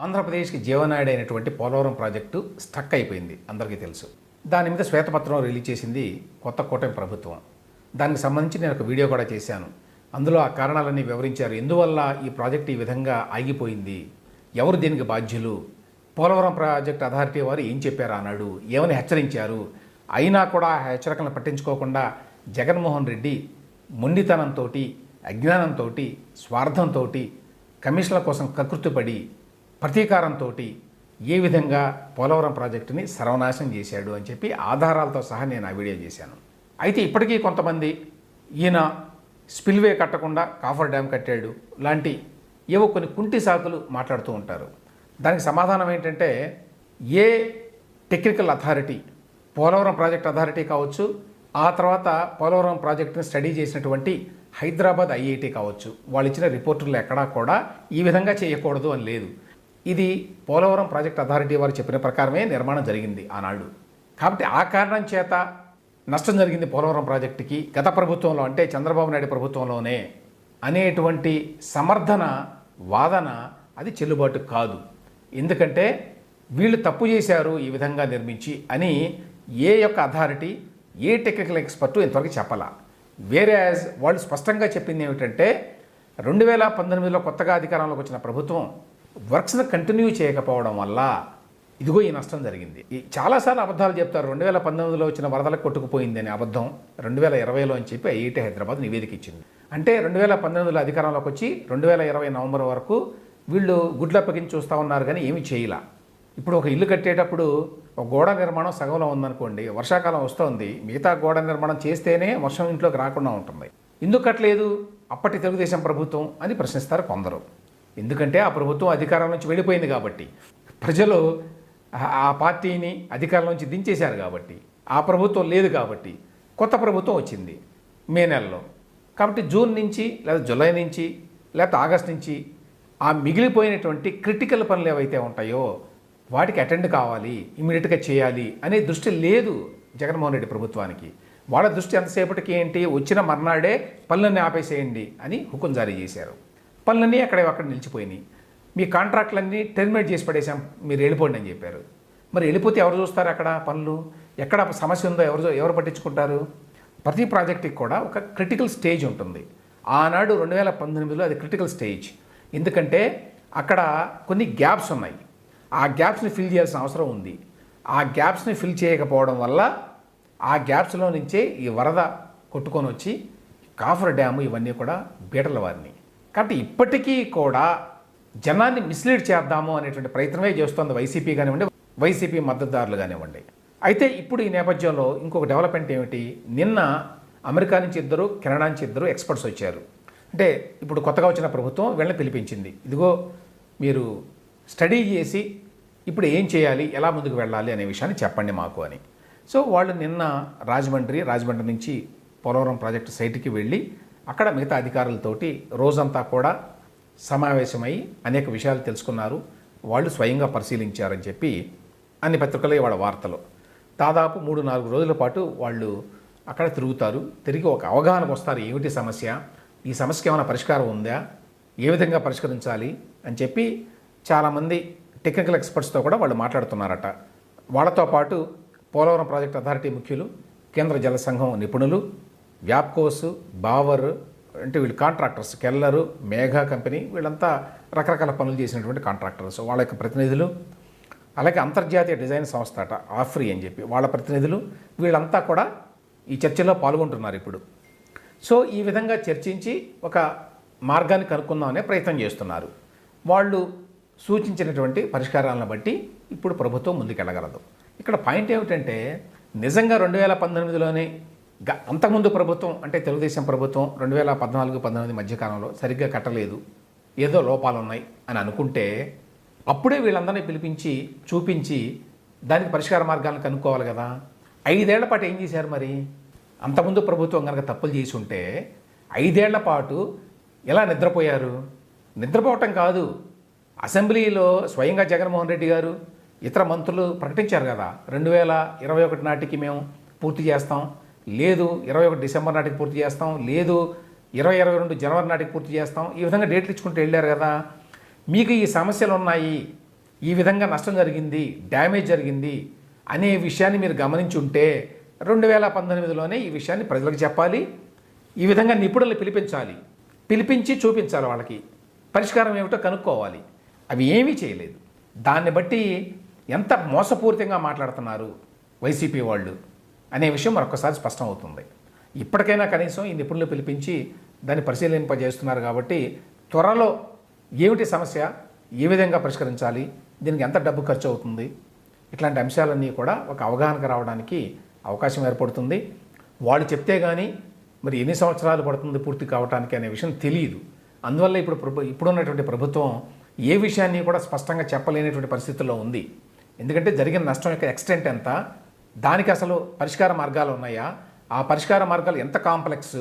ఆంధ్రప్రదేశ్కి జీవనాడి అయినటువంటి పోలవరం ప్రాజెక్టు స్టక్ అయిపోయింది, అందరికీ తెలుసు. దాని మీద శ్వేతపత్రం రిలీజ్ చేసింది కొత్త కూటమి ప్రభుత్వం. దానికి సంబంధించి నేను ఒక వీడియో కూడా చేశాను. అందులో ఆ కారణాలన్నీ వివరించారు. ఎందువల్ల ఈ ప్రాజెక్టు ఈ విధంగా ఆగిపోయింది, ఎవరు దీనికి బాధ్యులు, పోలవరం ప్రాజెక్ట్ అథారిటీ వారు ఏం చెప్పారు అన్నాడు, ఏమని హెచ్చరించారు, అయినా కూడా ఆ హెచ్చరికలను పట్టించుకోకుండా జగన్మోహన్ రెడ్డి మొండితనంతో, అజ్ఞానంతో, స్వార్థంతో, కమిషన్ల కోసం కకృతిపడి ప్రతీకారంతో ఏ విధంగా పోలవరం ప్రాజెక్టుని సర్వనాశనం చేశాడు అని చెప్పి ఆధారాలతో సహా నేను ఆ వీడియో చేశాను. అయితే ఇప్పటికీ కొంతమంది ఈయన స్పిల్వే కట్టకుండా కాఫర్ డ్యామ్ కట్టాడు లాంటి ఏవో కొన్ని కుంటి సాకులు మాట్లాడుతూ ఉంటారు. దానికి సమాధానం ఏంటంటే, ఏ technical authority, Polavaram project authority కావచ్చు, ఆ తర్వాత పోలవరం ప్రాజెక్టుని స్టడీ చేసినటువంటి హైదరాబాద్ ఐఐటి కావచ్చు, వాళ్ళు ఇచ్చిన రిపోర్టుల్లో ఎక్కడా కూడా ఈ విధంగా చేయకూడదు అని లేదు. ఇది పోలవరం ప్రాజెక్ట్ అథారిటీ వారు చెప్పిన ప్రకారమే నిర్మాణం జరిగింది ఆనాడు. కాబట్టి ఆ కారణం చేత నష్టం జరిగింది పోలవరం ప్రాజెక్టుకి గత ప్రభుత్వంలో, అంటే చంద్రబాబు నాయుడు ప్రభుత్వంలోనే అనేటువంటి సమర్థన వాదన అది చెల్లుబాటు కాదు. ఎందుకంటే వీళ్ళు తప్పు చేశారు ఈ విధంగా నిర్మించి అని ఏ యొక్క అథారిటీ, ఏ టెక్నికల్ ఎక్స్పర్టు ఇంతవరకు చెప్పాలా. వేరే వాళ్ళు స్పష్టంగా చెప్పింది ఏమిటంటే, 2019లో కొత్తగా అధికారంలోకి వచ్చిన ప్రభుత్వం వర్క్స్ని కంటిన్యూ చేయకపోవడం వల్ల ఇదిగో ఈ నష్టం జరిగింది. చాలాసార్లు అబద్ధాలు చెప్తారు. 2019లో వచ్చిన వరదలకు కొట్టుకుపోయింది అని అబద్ధం 2020లో అని చెప్పి ఐఐటి హైదరాబాద్ నివేదిక ఇచ్చింది. అంటే 2019లో అధికారంలోకి వచ్చి 2020 నవంబర్ వరకు వీళ్ళు గుడ్లప్పగించి చూస్తూ ఉన్నారు, కానీ ఏమీ చేయలా. ఇప్పుడు ఒక ఇల్లు కట్టేటప్పుడు ఒక గోడ నిర్మాణం సగంలో ఉందనుకోండి, వర్షాకాలం వస్తుంది, మిగతా గోడ నిర్మాణం చేస్తేనే వర్షం ఇంట్లోకి రాకుండా ఉంటుంది. ఎందుకు కట్టలేదు అప్పటి తెలుగుదేశం ప్రభుత్వం అని ప్రశ్నిస్తారు కొందరు. ఎందుకంటే ఆ ప్రభుత్వం అధికారం నుంచి వెళ్ళిపోయింది కాబట్టి, ప్రజలు ఆ పార్టీని అధికారం నుంచి దించేశారు కాబట్టి, ఆ ప్రభుత్వం లేదు కాబట్టి కొత్త ప్రభుత్వం వచ్చింది మే నెలలో. కాబట్టి జూన్ నుంచి లేదా జూలై నుంచి లేకపోతే ఆగస్ట్ నుంచి ఆ మిగిలిపోయినటువంటి క్రిటికల్ పనులు ఏవైతే ఉంటాయో వాటికి అటెండ్ కావాలి, ఇమీడియట్గా చేయాలి అనే దృష్టి లేదు జగన్మోహన్ రెడ్డి ప్రభుత్వానికి. వాళ్ళ దృష్టి ఎంతసేపటికి ఏంటి, వచ్చిన మర్నాడే పనులన్నీ ఆపేసేయండి అని హుకుం జారీ చేశారు. పనులన్నీ అక్కడ నిలిచిపోయినాయి. మీ కాంట్రాక్టులన్నీ టెర్మినేట్ చేసి పడేసాం, మీరు వెళ్ళిపోండి అని చెప్పారు. మరి వెళ్ళిపోతే ఎవరు చూస్తారు అక్కడ పనులు? ఎక్కడ సమస్య ఉందో ఎవరు పట్టించుకుంటారు? ప్రతి ప్రాజెక్టుకి కూడా ఒక క్రిటికల్ స్టేజ్ ఉంటుంది. ఆనాడు 2019లో అది క్రిటికల్ స్టేజ్. ఎందుకంటే అక్కడ కొన్ని గ్యాప్స్ ఉన్నాయి, ఆ గ్యాప్స్ని ఫిల్ చేయాల్సిన అవసరం ఉంది. ఆ గ్యాప్స్ని ఫిల్ చేయకపోవడం వల్ల ఆ గ్యాప్స్లో నుంచే ఈ వరద కొట్టుకొని వచ్చి కాఫర్ డ్యాము ఇవన్నీ కూడా బీటల వారిని. కాబట్టి ఇప్పటికీ కూడా జనాన్ని మిస్లీడ్ చేద్దాము అనేటువంటి ప్రయత్నమే చేస్తోంది వైసీపీ కానివ్వండి, వైసీపీ మద్దతుదారులు కానివ్వండి. అయితే ఇప్పుడు ఈ నేపథ్యంలో ఇంకొక డెవలప్మెంట్ ఏమిటి, నిన్న అమెరికా నుంచి ఇద్దరు, కెనడా నుంచి ఇద్దరు ఎక్స్పర్ట్స్ వచ్చారు. అంటే ఇప్పుడు కొత్తగా వచ్చిన ప్రభుత్వం వీళ్ళని పిలిపించింది, ఇదిగో మీరు స్టడీ చేసి ఇప్పుడు ఏం చేయాలి, ఎలా ముందుకు వెళ్ళాలి అనే విషయాన్ని చెప్పండి మాకు అని. సో వాళ్ళు నిన్న రాజమండ్రి నుంచి పోలవరం ప్రాజెక్టు సైట్కి వెళ్ళి అక్కడ మిగతా అధికారులతోటి రోజంతా కూడా సమావేశమై అనేక విషయాలు తెలుసుకున్నారు. వాళ్ళు స్వయంగా పరిశీలించారని చెప్పి అన్ని పత్రికలు వాళ్ళ వార్తలు. దాదాపు 3-4 రోజుల పాటు వాళ్ళు అక్కడ తిరుగుతారు. తిరిగి ఒక అవగాహనకు వస్తారు, ఏమిటి సమస్య, ఈ సమస్యకి ఏమైనా పరిష్కారం ఉందా, ఏ విధంగా పరిష్కరించాలి అని చెప్పి చాలామంది టెక్నికల్ ఎక్స్పర్ట్స్తో కూడా వాళ్ళు మాట్లాడుతున్నారట. వాళ్ళతో పాటు పోలవరం ప్రాజెక్ట్ అథారిటీ ముఖ్యులు, కేంద్ర జల సంఘం నిపుణులు, వ్యాప్కోస్, బావర్, అంటే వీళ్ళు కాంట్రాక్టర్స్, కెల్లరు, మేఘా కంపెనీ, వీళ్ళంతా రకరకాల పనులు చేసినటువంటి కాంట్రాక్టర్స్, వాళ్ళ యొక్క ప్రతినిధులు, అలాగే అంతర్జాతీయ డిజైన్ సంస్థ అట ఆఫ్రీ అని చెప్పి వాళ్ళ ప్రతినిధులు, వీళ్ళంతా కూడా ఈ చర్చలో పాల్గొంటున్నారు ఇప్పుడు. సో ఈ విధంగా చర్చించి ఒక మార్గాన్ని కనుక్కుందామనే ప్రయత్నం చేస్తున్నారు. వాళ్ళు సూచించినటువంటి పరిష్కారాలను బట్టి ఇప్పుడు ప్రభుత్వం ముందుకెళ్ళగలదు. ఇక్కడ పాయింట్ ఏమిటంటే, నిజంగా 2019లోనే అంతకుముందు ప్రభుత్వం, అంటే తెలుగుదేశం ప్రభుత్వం 2014-19 మధ్యకాలంలో సరిగ్గా కట్టలేదు, ఏదో లోపాలు ఉన్నాయి అని అనుకుంటే అప్పుడే వీళ్ళందరినీ పిలిపించి చూపించి దానికి పరిష్కార మార్గాలను కనుక్కోవాలి కదా. 5 ఏళ్ల పాటు ఏం చేశారు మరి? అంతకుముందు ప్రభుత్వం కనుక తప్పులు చేసి ఉంటే 5 ఏళ్ల పాటు ఎలా నిద్రపోయారు? నిద్రపోవటం కాదు, అసెంబ్లీలో స్వయంగా జగన్మోహన్ రెడ్డి గారు, ఇతర మంత్రులు ప్రకటించారు కదా, 2021 నాటికి మేము పూర్తి చేస్తాం, లేదు 21 డిసెంబర్ నాటికి పూర్తి చేస్తాం, లేదు 2022 జనవరి నాటికి పూర్తి చేస్తాం, ఈ విధంగా డేట్లు ఇచ్చుకుంటూ వెళ్ళారు కదా. మీకు ఈ సమస్యలు ఉన్నాయి, ఈ విధంగా నష్టం జరిగింది, డ్యామేజ్ జరిగింది అనే విషయాన్ని మీరు గమనించి ఉంటే 2019లోనే ఈ విషయాన్ని ప్రజలకు చెప్పాలి. ఈ విధంగా నిపుణులు పిలిపించి చూపించాలి, వాళ్ళకి పరిష్కారం ఏమిటో కనుక్కోవాలి. అవి ఏమీ చేయలేదు. దాన్ని బట్టి ఎంత మోసపూరితంగా మాట్లాడుతున్నారు వైసీపీ వాళ్ళు అనే విషయం మరొకసారి స్పష్టం అవుతుంది. ఇప్పటికైనా కనీసం ఈ నిపుణులు పిలిపించి దాన్ని పరిశీలింపజేస్తున్నారు కాబట్టి త్వరలో ఏమిటి సమస్య, ఏ విధంగా పరిష్కరించాలి, దీనికి ఎంత డబ్బు ఖర్చు అవుతుంది, ఇట్లాంటి అంశాలన్నీ కూడా ఒక అవగాహనకు రావడానికి అవకాశం ఏర్పడుతుంది. వాళ్ళు చెప్తే కానీ మరి ఎన్ని సంవత్సరాలు పడుతుంది పూర్తి కావడానికి అనే విషయం తెలియదు. అందువల్ల ఇప్పుడున్నటువంటి ప్రభుత్వం ఏ విషయాన్ని కూడా స్పష్టంగా చెప్పలేనటువంటి పరిస్థితుల్లో ఉంది. ఎందుకంటే జరిగిన నష్టం యొక్క ఎక్స్టెంట్ ఎంత, దానికి అసలు పరిష్కార మార్గాలు ఉన్నాయా, ఆ పరిష్కార మార్గాలు ఎంత కాంప్లెక్స్,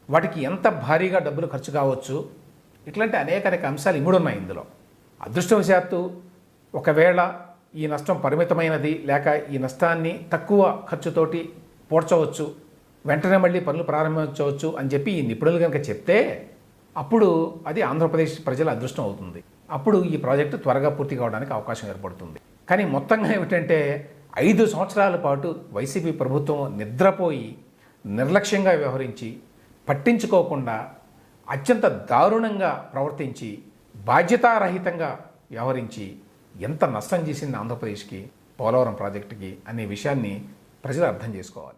వాటికి ఎంత భారీగా డబ్బులు ఖర్చు కావచ్చు, ఇట్లాంటి అనేక అంశాలు ఇముడున్నాయి ఇందులో. అదృష్టవశాత్తు ఒకవేళ ఈ నష్టం పరిమితమైనది లేక ఈ నష్టాన్ని తక్కువ ఖర్చుతోటి పోడ్చవచ్చు, వెంటనే మళ్ళీ పనులు ప్రారంభించవచ్చు అని చెప్పి ఈ నిపుణులు కనుక చెప్తే అప్పుడు అది ఆంధ్రప్రదేశ్ ప్రజల అదృష్టం అవుతుంది. అప్పుడు ఈ ప్రాజెక్టు త్వరగా పూర్తి కావడానికి అవకాశం ఏర్పడుతుంది. కానీ మొత్తంగా ఏమిటంటే 5 సంవత్సరాల పాటు వైసీపీ ప్రభుత్వం నిద్రపోయి నిర్లక్ష్యంగా వ్యవహరించి పట్టించుకోకుండా అత్యంత దారుణంగా ప్రవర్తించి బాధ్యతారహితంగా వ్యవహరించి ఎంత నష్టం చేసింది ఆంధ్రప్రదేశ్కి, పోలవరం ప్రాజెక్టుకి అనే విషయాన్ని ప్రజలు అర్థం చేసుకోవాలి.